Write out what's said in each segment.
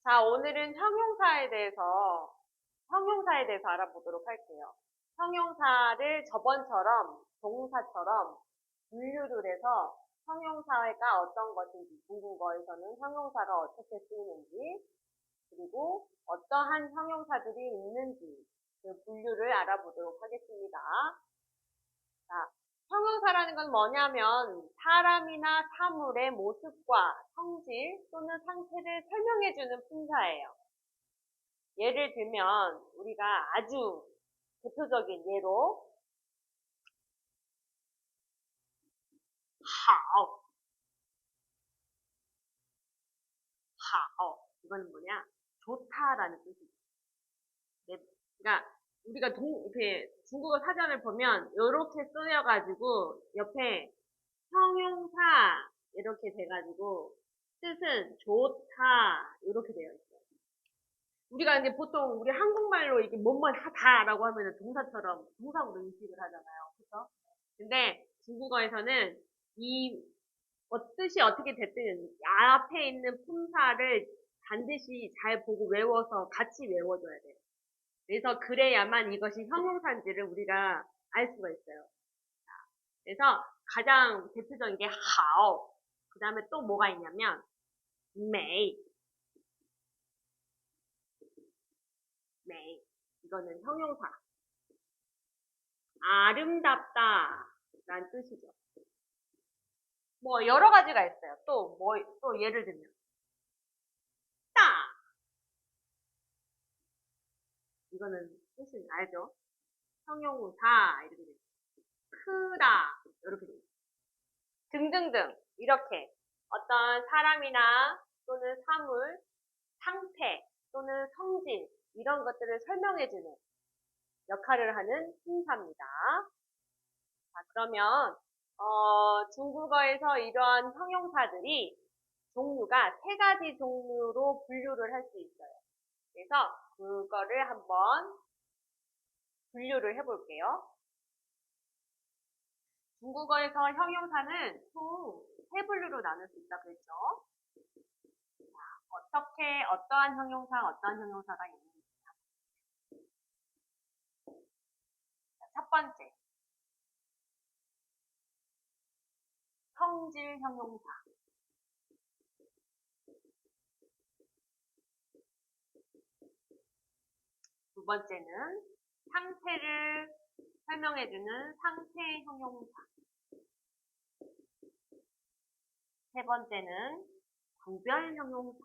자, 오늘은 형용사에 대해서 알아보도록 할게요. 형용사를 저번처럼, 동사처럼 분류를 해서 형용사가 어떤 것인지, 중국어에서는 형용사가 어떻게 쓰이는지, 그리고 어떠한 형용사들이 있는지, 그 분류를 알아보도록 하겠습니다. 자, 형용사라는 건 뭐냐면 사람이나 사물의 모습과 성질 또는 상태를 설명해주는 품사예요. 예를 들면 우리가 아주 대표적인 예로 好, 好 이거는 뭐냐? 좋다라는 뜻이죠. 네, 그러니까 우리가 이렇게 중국어 사전을 보면 이렇게 쓰여가지고 옆에 형용사 이렇게 돼가지고 뜻은 좋다 이렇게 되어 있어요. 우리가 이제 보통 우리 한국말로 이렇게 뭐뭐 하다라고 하면은 동사로 인식을 하잖아요. 그렇죠? 근데 중국어에서는 이 뜻이 어떻게 됐든 앞에 있는 품사를 반드시 잘 보고 외워서 같이 외워줘야 돼요. 그래서 그래야만 이것이 형용사인지를 우리가 알 수가 있어요. 그래서 가장 대표적인 게 好, 그 다음에 또 뭐가 있냐면 美, 美 이거는 형용사. 아름답다 라는 뜻이죠. 뭐 여러 가지가 있어요. 또 예를 들면 大 이거는 뜻은 알죠? 형용사 이렇게 돼요. 크다 이렇게 돼요. 등등등 이렇게 어떤 사람이나 또는 사물, 상태 또는 성질 이런 것들을 설명해주는 역할을 하는 품사입니다. 자, 그러면 중국어에서 이러한 형용사들이 종류가 세 가지 종류로 분류를 할 수 있어요. 그래서 그거를 한번 분류를 해볼게요. 중국어에서 형용사는 총 세 분류로 나눌 수 있다고 했죠. 어떠한 형용사가 있는지. 첫 번째, 성질 형용사. 두 번째는 상태를 설명해주는 상태 형용사. 세 번째는 구별 형용사.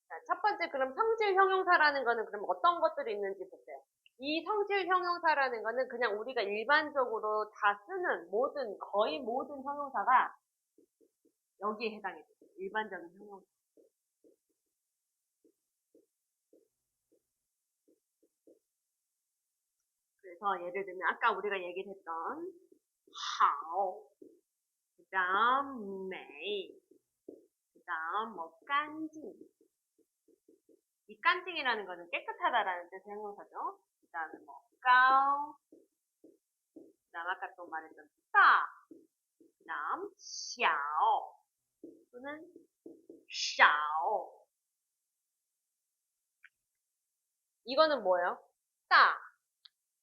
자, 첫 번째 그럼 성질 형용사라는 거는 그럼 어떤 것들이 있는지 보세요. 이 성질 형용사라는 거는 그냥 우리가 일반적으로 다 쓰는 거의 모든 형용사가 여기에 해당이 돼요. 일반적인 형용사. 그래서 예를 들면 아까 우리가 얘기를 했던 好, 그 다음 美, 그 다음 뭐 깐징. 이 깐징이라는 거는 깨끗하다라는 뜻의 형용사죠. 그 다음에 뭐 까오, 그 다음 아까 또 말했던 따, 그 다음 小 또는 少. 이거는 뭐예요? 따.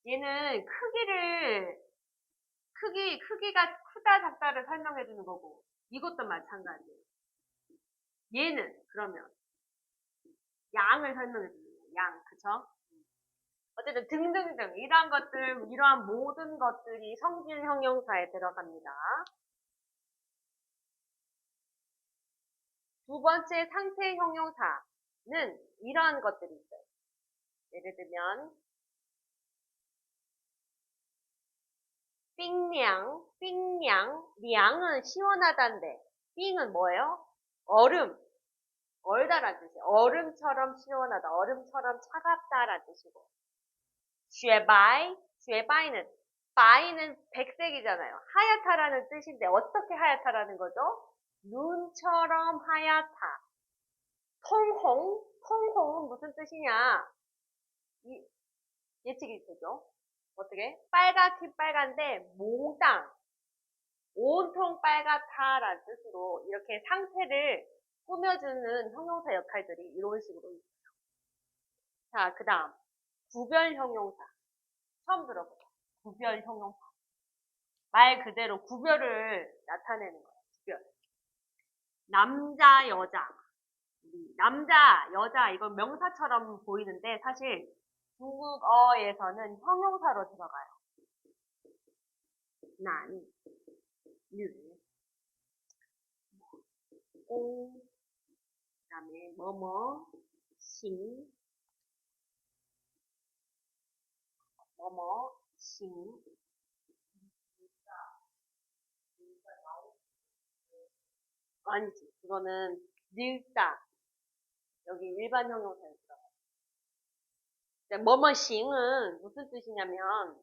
얘는 크기가 크다 작다를 설명해 주는 거고 이것도 마찬가지예요. 얘는 그러면 양을 설명해 주는 거예요. 양, 그쵸? 어쨌든 등등등 이러한 모든 것들이 성질 형용사에 들어갑니다. 두 번째 상태 형용사는 이러한 것들이 있어요. 예를 들면 빙량, 량은 시원하다인데 빙은 뭐예요? 얼음, 얼다란 뜻이에요. 얼음처럼 시원하다, 얼음처럼 차갑다라는 뜻이고 쇠바이는 백색이잖아요. 하얗다라는 뜻인데 어떻게 하얗다라는 거죠? 눈처럼 하얗다. 통홍은 무슨 뜻이냐? 예측이 되죠? 어떻게? 빨갛긴 빨간데 몽땅 온통 빨갛다라는 뜻으로 이렇게 상태를 꾸며주는 형용사 역할들이 이런 식으로 있어요. 자, 그 다음 구별 형용사. 처음 들어보죠. 구별 형용사. 말 그대로 구별을 나타내는 거예요. 구별. 남자, 여자. 남자, 여자 이건 명사처럼 보이는데 사실 중국어에서는 형용사로 들어가요. 난, 유, 공, 그 다음에 뭐뭐, 신, 뭐뭐, 신. 아니지. 그거는 늘다. 여기 일반 형용사에 들어가요. 뭐뭐싱은 무슨 뜻이냐면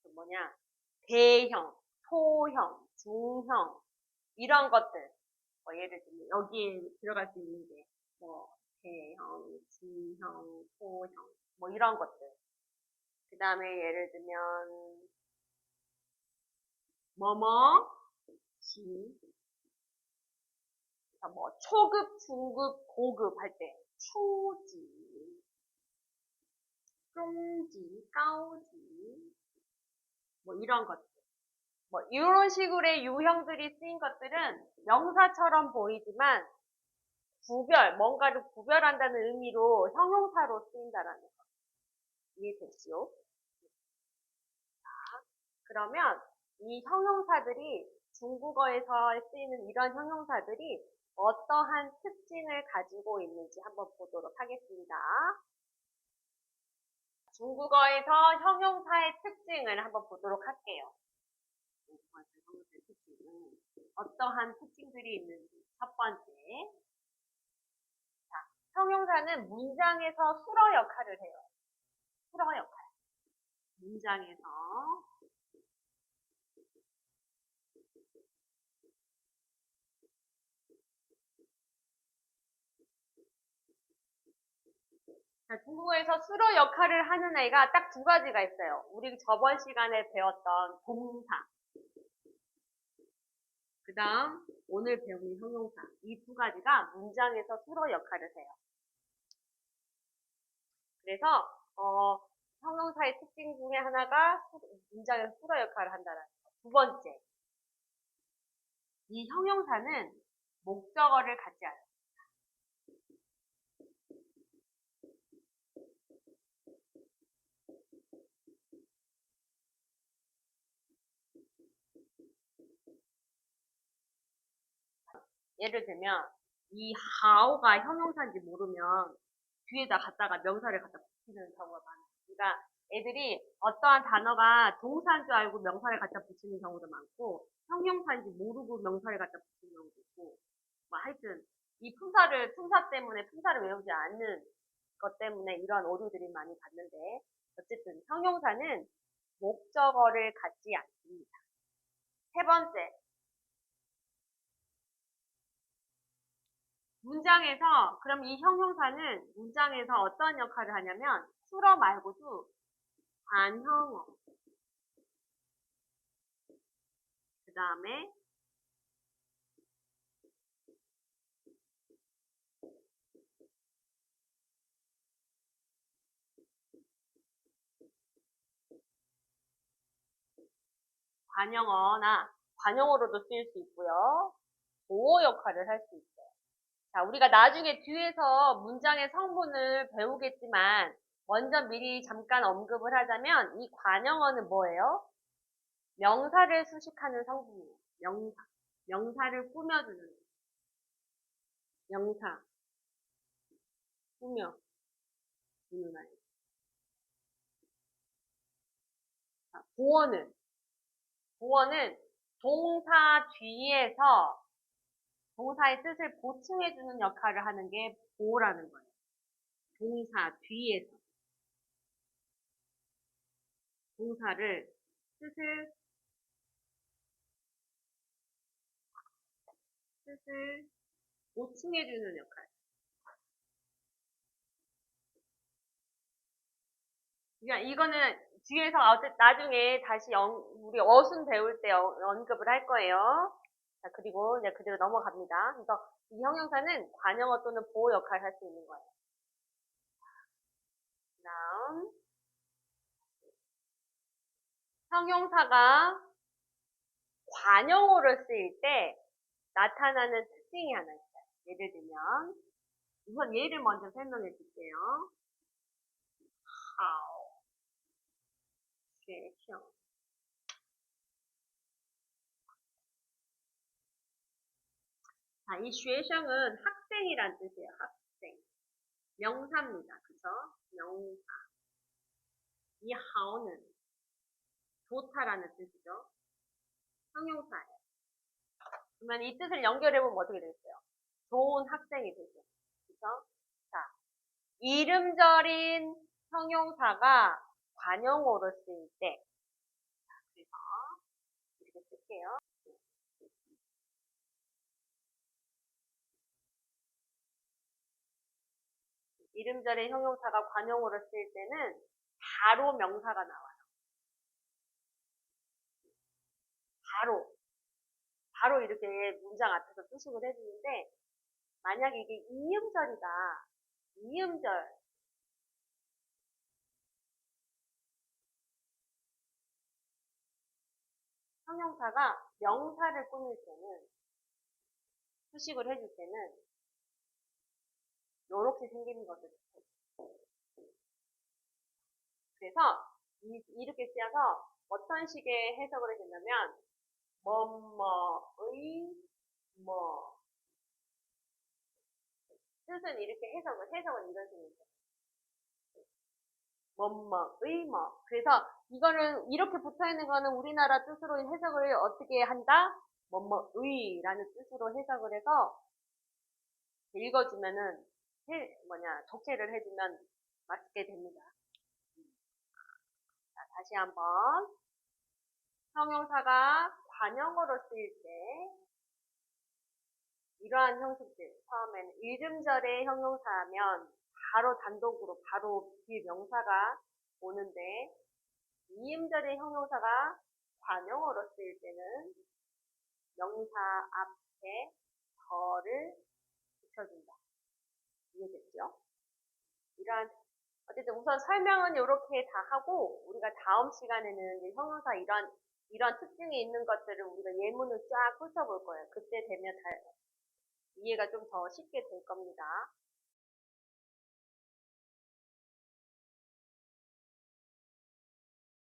그 뭐냐 대형, 소형, 중형 이런 것들 예를 들면 여기에 들어갈 수 있는 게 뭐 대형, 중형, 소형 뭐 이런 것들 그 다음에 예를 들면 뭐뭐 시 뭐 초급, 중급, 고급 할 때 초지, 중지, 가오지 뭐 이런 것들 뭐 이런 식으로의 유형들이 쓰인 것들은 명사처럼 보이지만 뭔가를 구별한다는 의미로 형용사로 쓰인다라는 거. 이해됐지요? 그러면 이 형용사들이 중국어에서 쓰이는 이런 형용사들이 어떠한 특징을 가지고 있는지 한번 보도록 하겠습니다. 중국어에서 형용사의 특징을 한번 보도록 할게요. 형용사의 특징은 어떠한 특징들이 있는지 첫 번째 형용사는 문장에서 수로 역할을 해요. 수로 역할. 문장에서 중국어에서 수로 역할을 하는 애가 딱 두 가지가 있어요. 우리 저번 시간에 배웠던 동사. 그 다음 오늘 배우는 형용사. 이 두 가지가 문장에서 수로 역할을 해요. 그래서 형용사의 특징 중에 하나가 문장에서 수로 역할을 한다는 거. 두 번째. 이 형용사는 목적어를 갖지 않아요. 예를 들면 이 하오가 형용사인지 모르면 뒤에다 갖다가 명사를 갖다 붙이는 경우가 많아요. 그러니까 애들이 어떠한 단어가 동사인 줄 알고 명사를 갖다 붙이는 경우도 많고 형용사인지 모르고 명사를 갖다 붙이는 경우도 있고 뭐 하여튼 이 품사 때문에 품사를 외우지 않는 것 때문에 이러한 오류들이 많이 받는데 어쨌든 형용사는 목적어를 갖지 않습니다. 세 번째, 문장에서 그럼 이 형용사는 문장에서 어떤 역할을 하냐면 수로 말고도 관형어 그 다음에 관형어로도 쓰일 수 있고요. 보호 역할을 할 수 있어요. 자, 우리가 나중에 뒤에서 문장의 성분을 배우겠지만 먼저 미리 잠깐 언급을 하자면 이 관형어는 뭐예요? 명사를 수식하는 성분이에요. 명사. 명사를 꾸며주는 명사. 꾸며주는 아이. 자, 보어는 동사 뒤에서 동사의 뜻을 보충해주는 역할을 하는 게 보호라는 거예요. 동사 뒤에서 동사를 뜻을 보충해주는 역할. 그러니까 이거는 뒤에서 나중에 다시 우리 어순 배울 때 언급을 할 거예요. 자, 그리고 이제 그대로 넘어갑니다. 그래서 이 형용사는 관용어 또는 보호 역할을 할 수 있는 거예요. 다음, 형용사가 관용어를 쓰일 때 나타나는 특징이 하나 있어요. 예를 들면, 우선 예를 먼저 설명해 줄게요. how, 学生. 자, 이 学生은 학생이란 뜻이에요. 학생. 명사입니다. 그죠? 명사. 이 하오는 좋다라는 뜻이죠. 형용사예요. 그러면 이 뜻을 연결해보면 어떻게 되겠어요? 좋은 학생이 되죠. 그죠? 자, 이름절인 형용사가 관용어로 쓰일 때, 그래서 이렇게 쓸게요. 이름절인 형용사가 관용어로 쓰일 때는 바로 명사가 나와요. 바로 이렇게 문장 앞에서 수식을 해주는데, 만약에 이게 이음절이다. 이음절. 형용사가 명사를 꾸밀 때는, 수식을 해줄 때는, 요렇게 생기는 것을. 그래서, 이렇게 쓰여서 어떤 식의 해석을 해준다면, 뭐뭐의, 뭐. 뜻은 이렇게 해석은 이런 식입니다. 뭐뭐의 뭐. 그래서 이거는 이렇게 붙어있는 거는 우리나라 뜻으로 해석을 어떻게 한다? 뭐뭐의라는 뜻으로 해석을 해서 읽어주면은 적재를 해주면 맞게 됩니다. 자, 다시 한번 형용사가 관용어로 쓰일 때 이러한 형식들 처음에는 이름절의 형용사하면 바로 단독으로 바로 뒤에 명사가 오는데 이음절의 형용사가 관용어로 쓰일 때는 명사 앞에 덜을 붙여준다. 이해됐죠? 이러한 어쨌든 우선 설명은 이렇게 다 하고 우리가 다음 시간에는 형용사 이런 특징이 있는 것들을 우리가 예문을 쫙 훑어볼 거예요. 그때 되면 이해가 좀 더 쉽게 될 겁니다.